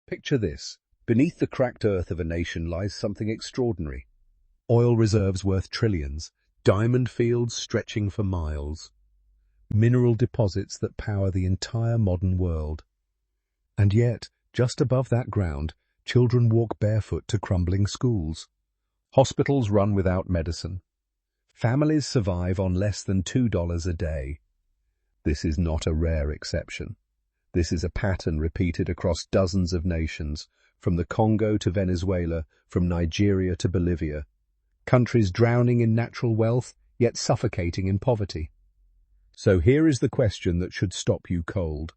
Picture this. Beneath the cracked earth of a nation lies something extraordinary. Oil reserves worth trillions, diamond fields stretching for miles, mineral deposits that power the entire modern world. And yet, just above that ground, children walk barefoot to crumbling schools. Hospitals run without medicine. Families survive on less than $2 a day. This is not a rare exception. This is a pattern repeated across dozens of nations, from the Congo to Venezuela, from Nigeria to Bolivia. Countries drowning in natural wealth, yet suffocating in poverty. So here is the question that should stop you cold.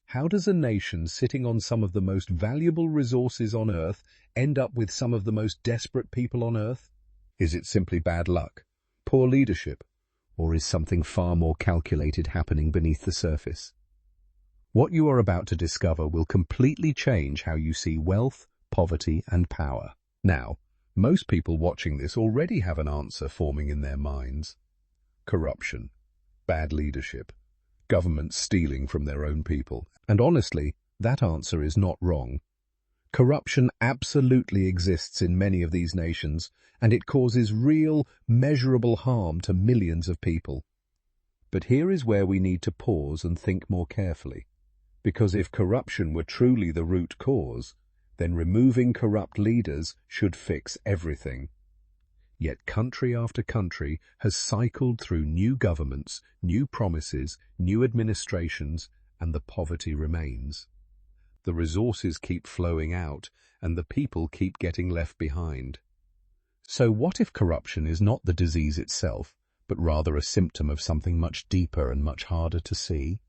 How does a nation sitting on some of the most valuable resources on Earth end up with some of the most desperate people on Earth? Is it simply bad luck, poor leadership, or is something far more calculated happening beneath the surface? What you are about to discover will completely change how you see wealth, poverty, and power. Now, most people watching this already have an answer forming in their minds. Corruption, bad leadership, governments stealing from their own people. And honestly, that answer is not wrong. Corruption absolutely exists in many of these nations, and it causes real, measurable harm to millions of people. But here is where we need to pause and think more carefully. Because if corruption were truly the root cause, then removing corrupt leaders should fix everything. Yet country after country has cycled through new governments, new promises, new administrations, and the poverty remains. The resources keep flowing out, and the people keep getting left behind. So what if corruption is not the disease itself, but rather a symptom of something much deeper and much harder to see?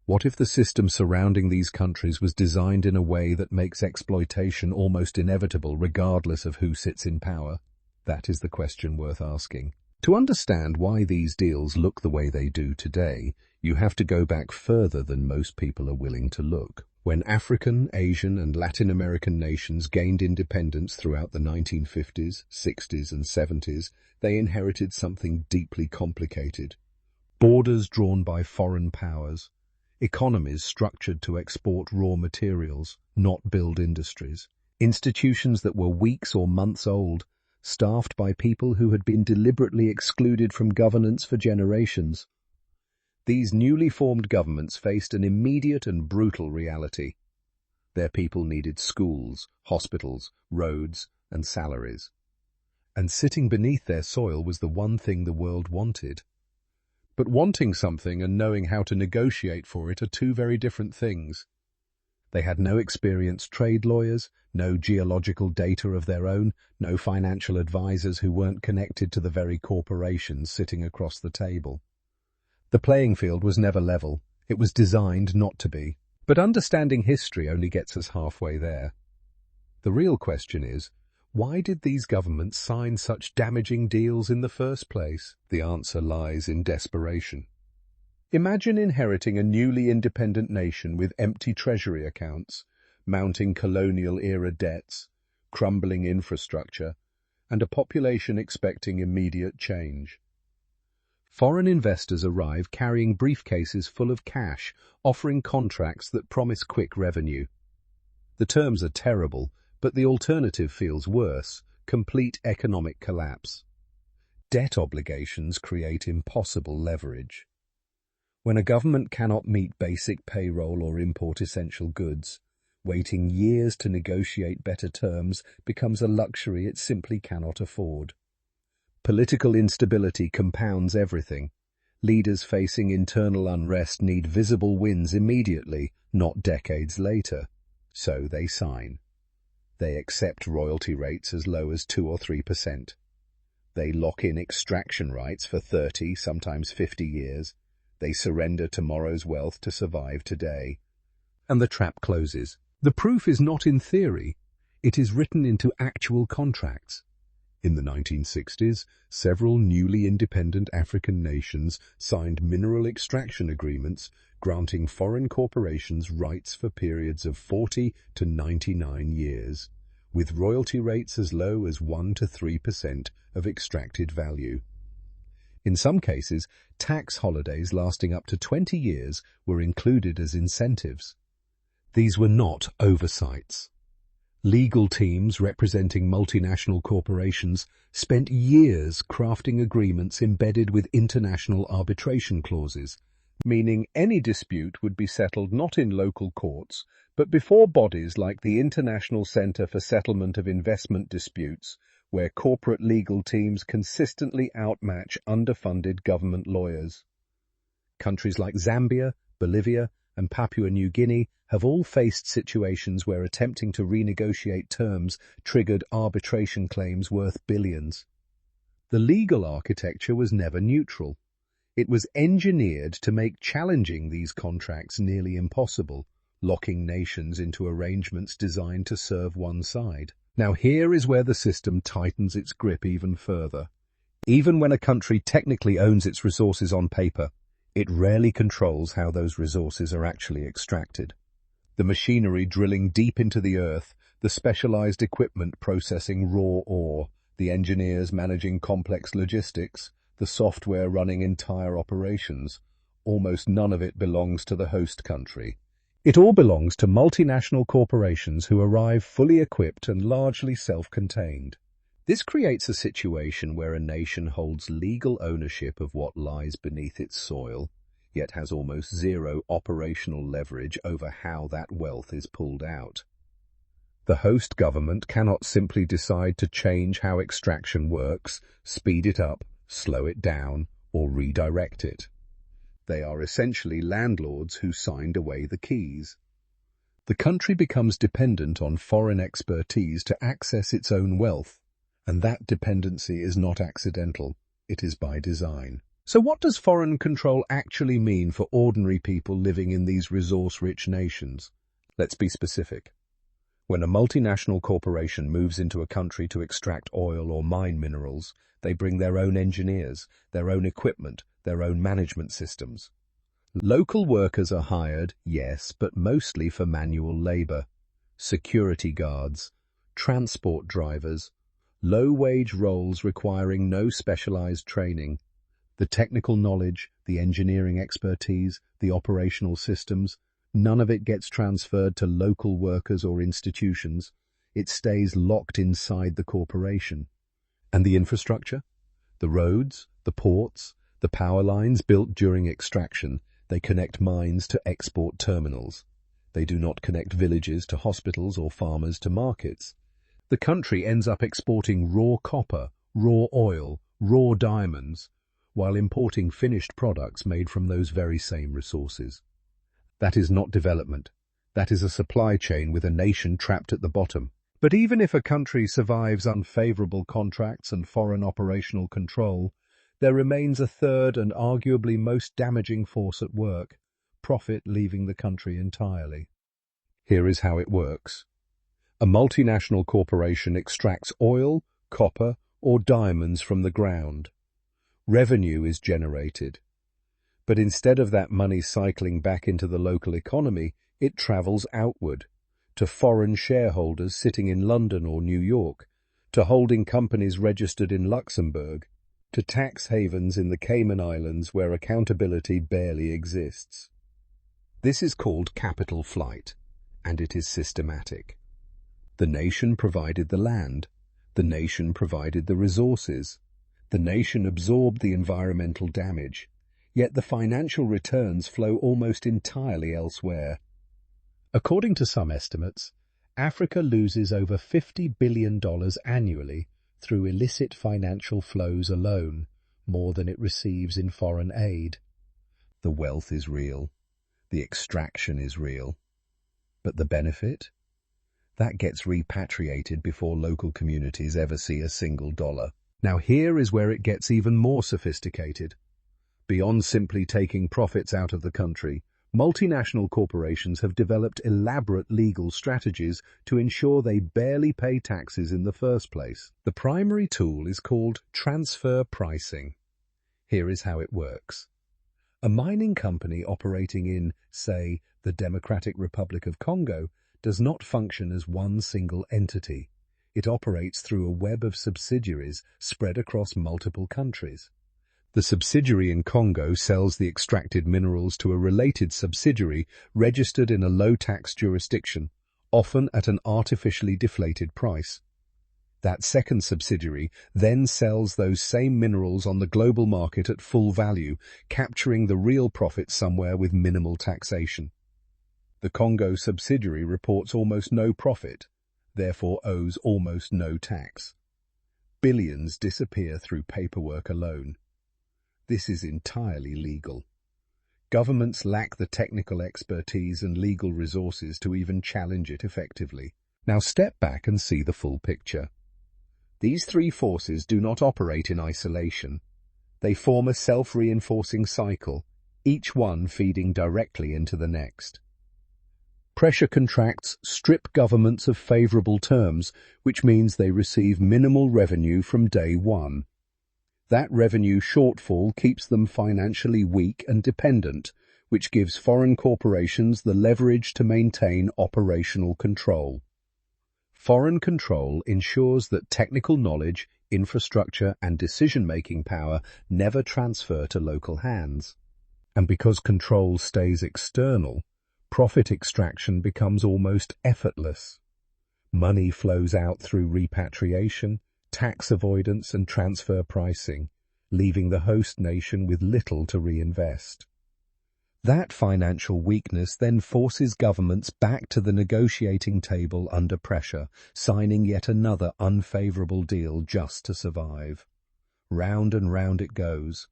What if the system surrounding these countries was designed in a way that makes exploitation almost inevitable regardless of who sits in power? That is the question worth asking. To understand why these deals look the way they do today, you have to go back further than most people are willing to look. When African, Asian, and Latin American nations gained independence throughout the 1950s, 60s, and 70s, they inherited something deeply complicated. Borders drawn by foreign powers, economies structured to export raw materials, not build industries, institutions that were weeks or months old, staffed by people who had been deliberately excluded from governance for generations. These newly formed governments faced an immediate and brutal reality. Their people needed schools, hospitals, roads, and salaries. And sitting beneath their soil was the one thing the world wanted. But wanting something and knowing how to negotiate for it are two very different things. They had no experienced trade lawyers, no geological data of their own, no financial advisors who weren't connected to the very corporations sitting across the table. The playing field was never level. It was designed not to be. But understanding history only gets us halfway there. The real question is, why did these governments sign such damaging deals in the first place? The answer lies in desperation. Imagine inheriting a newly independent nation with empty treasury accounts, mounting colonial-era debts, crumbling infrastructure, and a population expecting immediate change. Foreign investors arrive carrying briefcases full of cash, offering contracts that promise quick revenue. The terms are terrible, but the alternative feels worse: complete economic collapse. Debt obligations create impossible leverage. When a government cannot meet basic payroll or import essential goods, waiting years to negotiate better terms becomes a luxury it simply cannot afford. Political instability compounds everything. Leaders facing internal unrest need visible wins immediately, not decades later. So they sign. They accept royalty rates as low as 2 or 3%. They lock in extraction rights for 30, sometimes 50 years. They surrender tomorrow's wealth to survive today. And the trap closes. The proof is not in theory. It is written into actual contracts. In the 1960s, several newly independent African nations signed mineral extraction agreements granting foreign corporations rights for periods of 40 to 99 years, with royalty rates as low as 1 to 3% of extracted value. In some cases, tax holidays lasting up to 20 years were included as incentives. These were not oversights. Legal teams representing multinational corporations spent years crafting agreements embedded with international arbitration clauses, meaning any dispute would be settled not in local courts, but before bodies like the International Centre for Settlement of Investment Disputes, where corporate legal teams consistently outmatch underfunded government lawyers. Countries like Zambia, Bolivia, and Papua New Guinea have all faced situations where attempting to renegotiate terms triggered arbitration claims worth billions. The legal architecture was never neutral. It was engineered to make challenging these contracts nearly impossible, locking nations into arrangements designed to serve one side. Now here is where the system tightens its grip even further. Even when a country technically owns its resources on paper, it rarely controls how those resources are actually extracted. The machinery drilling deep into the earth, the specialized equipment processing raw ore, the engineers managing complex logistics, the software running entire operations, almost none of it belongs to the host country. It all belongs to multinational corporations who arrive fully equipped and largely self-contained. This creates a situation where a nation holds legal ownership of what lies beneath its soil, yet has almost zero operational leverage over how that wealth is pulled out. The host government cannot simply decide to change how extraction works, speed it up, slow it down, or redirect it. They are essentially landlords who signed away the keys. The country becomes dependent on foreign expertise to access its own wealth, and that dependency is not accidental, it is by design. So what does foreign control actually mean for ordinary people living in these resource-rich nations? Let's be specific. When a multinational corporation moves into a country to extract oil or mine minerals, they bring their own engineers, their own equipment, their own management systems. Local workers are hired, yes, but mostly for manual labor. Security guards, transport drivers, low-wage roles requiring no specialized training. The technical knowledge, the engineering expertise, the operational systems, none of it gets transferred to local workers or institutions. It stays locked inside the corporation. And the infrastructure? The roads, the ports, the power lines built during extraction, they connect mines to export terminals. They do not connect villages to hospitals or farmers to markets. The country ends up exporting raw copper, raw oil, raw diamonds, while importing finished products made from those very same resources. That is not development. That is a supply chain with a nation trapped at the bottom. But even if a country survives unfavorable contracts and foreign operational control, there remains a third and arguably most damaging force at work: profit leaving the country entirely. Here is how it works. A multinational corporation extracts oil, copper, or diamonds from the ground. Revenue is generated. But instead of that money cycling back into the local economy, it travels outward, to foreign shareholders sitting in London or New York, to holding companies registered in Luxembourg, to tax havens in the Cayman Islands where accountability barely exists. This is called capital flight, and it is systematic. The nation provided the land. The nation provided the resources. The nation absorbed the environmental damage, yet the financial returns flow almost entirely elsewhere. According to some estimates, Africa loses over $50 billion annually through illicit financial flows alone, more than it receives in foreign aid. The wealth is real. The extraction is real. But the benefit? That gets repatriated before local communities ever see a single dollar. Now here is where it gets even more sophisticated. Beyond simply taking profits out of the country, multinational corporations have developed elaborate legal strategies to ensure they barely pay taxes in the first place. The primary tool is called transfer pricing. Here is how it works. A mining company operating in, say, the Democratic Republic of Congo does not function as one single entity. It operates through a web of subsidiaries spread across multiple countries. The subsidiary in Congo sells the extracted minerals to a related subsidiary registered in a low-tax jurisdiction, often at an artificially deflated price. That second subsidiary then sells those same minerals on the global market at full value, capturing the real profit somewhere with minimal taxation. The Congo subsidiary reports almost no profit, therefore owes almost no tax. Billions disappear through paperwork alone. This is entirely legal. Governments lack the technical expertise and legal resources to even challenge it effectively. Now step back and see the full picture. These three forces do not operate in isolation. They form a self-reinforcing cycle, each one feeding directly into the next. Pressure contracts strip governments of favorable terms, which means they receive minimal revenue from day one. That revenue shortfall keeps them financially weak and dependent, which gives foreign corporations the leverage to maintain operational control. Foreign control ensures that technical knowledge, infrastructure, and decision-making power never transfer to local hands. And because control stays external, profit extraction becomes almost effortless. Money flows out through repatriation, tax avoidance, and transfer pricing, leaving the host nation with little to reinvest. That financial weakness then forces governments back to the negotiating table under pressure, signing yet another unfavorable deal just to survive. Round and round it goes.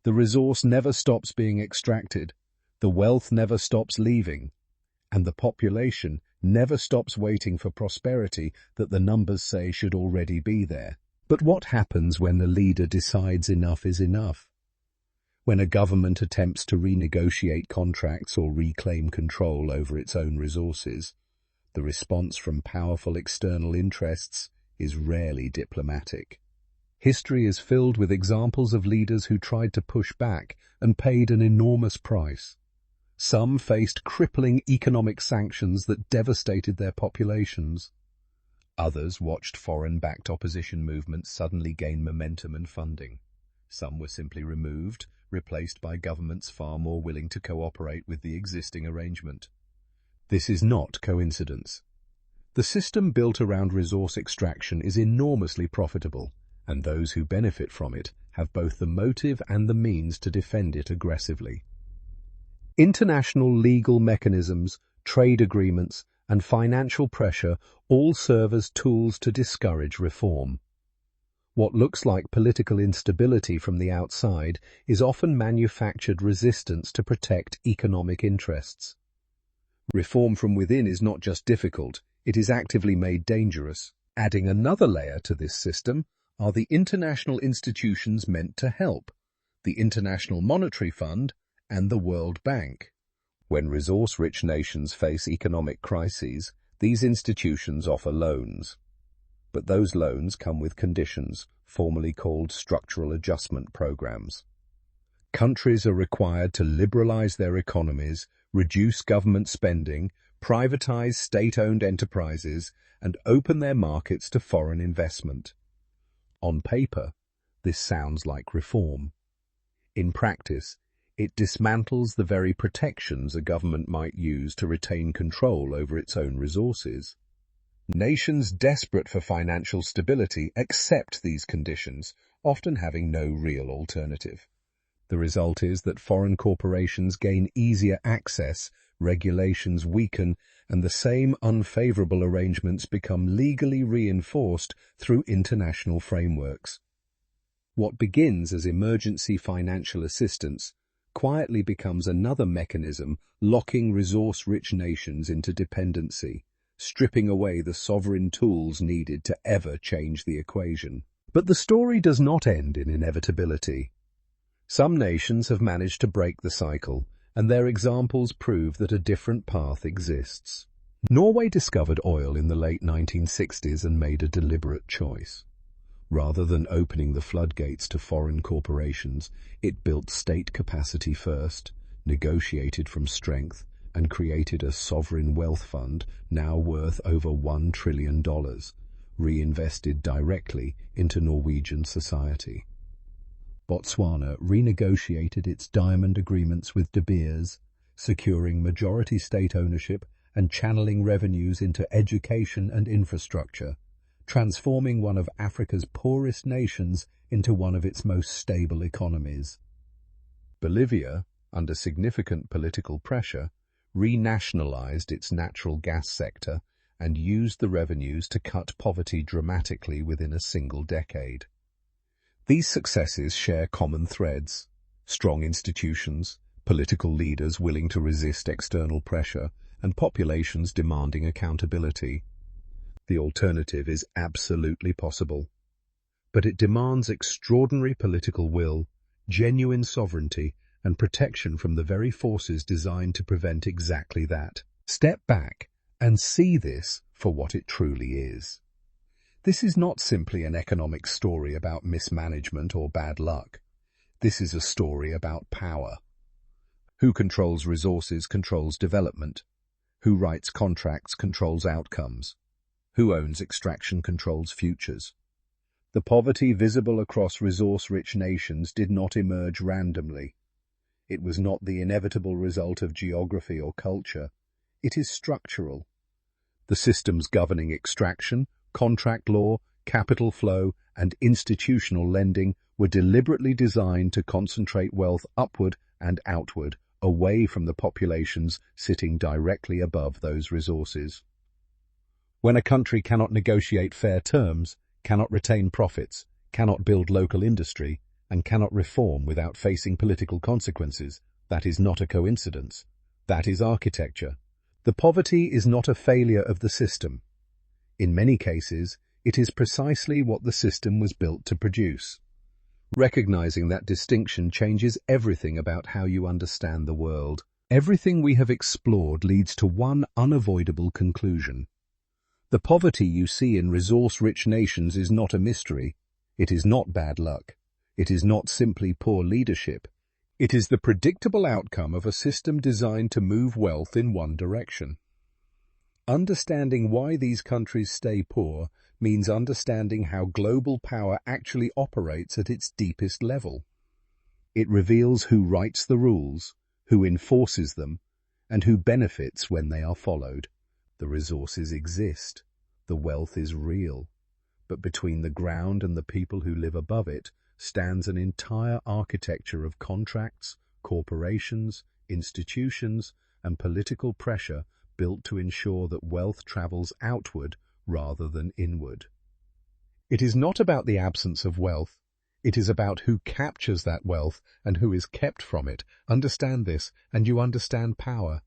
The resource never stops being extracted, the wealth never stops leaving, and the population never stops waiting for prosperity that the numbers say should already be there. But what happens when the leader decides enough is enough? When a government attempts to renegotiate contracts or reclaim control over its own resources, the response from powerful external interests is rarely diplomatic. History is filled with examples of leaders who tried to push back and paid an enormous price. Some faced crippling economic sanctions that devastated their populations. Others watched foreign-backed opposition movements suddenly gain momentum and funding. Some were simply removed, replaced by governments far more willing to cooperate with the existing arrangement. This is not coincidence. The system built around resource extraction is enormously profitable, and those who benefit from it have both the motive and the means to defend it aggressively. International legal mechanisms, trade agreements, and financial pressure all serve as tools to discourage reform. What looks like political instability from the outside is often manufactured resistance to protect economic interests. Reform from within is not just difficult, it is actively made dangerous. Adding another layer to this system are the international institutions meant to help, the International Monetary Fund and the World Bank. When resource-rich nations face economic crises, these institutions offer loans. But those loans come with conditions, formerly called structural adjustment programs. Countries are required to liberalize their economies, reduce government spending, privatize state-owned enterprises, and open their markets to foreign investment. On paper, this sounds like reform. In practice, it dismantles the very protections a government might use to retain control over its own resources. Nations desperate for financial stability accept these conditions, often having no real alternative. The result is that foreign corporations gain easier access, regulations weaken, and the same unfavorable arrangements become legally reinforced through international frameworks. What begins as emergency financial assistance quietly becomes another mechanism locking resource-rich nations into dependency, stripping away the sovereign tools needed to ever change the equation. But the story does not end in inevitability. Some nations have managed to break the cycle, and their examples prove that a different path exists. Norway discovered oil in the late 1960s and made a deliberate choice. Rather than opening the floodgates to foreign corporations, it built state capacity first, negotiated from strength, and created a sovereign wealth fund now worth over $1 trillion, reinvested directly into Norwegian society. Botswana renegotiated its diamond agreements with De Beers, securing majority state ownership and channeling revenues into education and infrastructure, transforming one of Africa's poorest nations into one of its most stable economies. Bolivia, under significant political pressure, renationalized its natural gas sector and used the revenues to cut poverty dramatically within a single decade. These successes share common threads: strong institutions, political leaders willing to resist external pressure, and populations demanding accountability. The alternative is absolutely possible, but it demands extraordinary political will, genuine sovereignty, and protection from the very forces designed to prevent exactly that. Step back and see this for what it truly is. This is not simply an economic story about mismanagement or bad luck. This is a story about power. Who controls resources controls development. Who writes contracts controls outcomes. Who owns extraction controls futures. The poverty visible across resource-rich nations did not emerge randomly. It was not the inevitable result of geography or culture. It is structural. The systems governing extraction, contract law, capital flow, and institutional lending were deliberately designed to concentrate wealth upward and outward, away from the populations sitting directly above those resources. When a country cannot negotiate fair terms, cannot retain profits, cannot build local industry, and cannot reform without facing political consequences, that is not a coincidence. That is architecture. The poverty is not a failure of the system. In many cases, it is precisely what the system was built to produce. Recognizing that distinction changes everything about how you understand the world. Everything we have explored leads to one unavoidable conclusion. The poverty you see in resource-rich nations is not a mystery. It is not bad luck. It is not simply poor leadership. It is the predictable outcome of a system designed to move wealth in one direction. Understanding why these countries stay poor means understanding how global power actually operates at its deepest level. It reveals who writes the rules, who enforces them, and who benefits when they are followed. The resources exist. The wealth is real. But between the ground and the people who live above it stands an entire architecture of contracts, corporations, institutions, and political pressure built to ensure that wealth travels outward rather than inward. It is not about the absence of wealth. It is about who captures that wealth and who is kept from it. Understand this, and you understand power.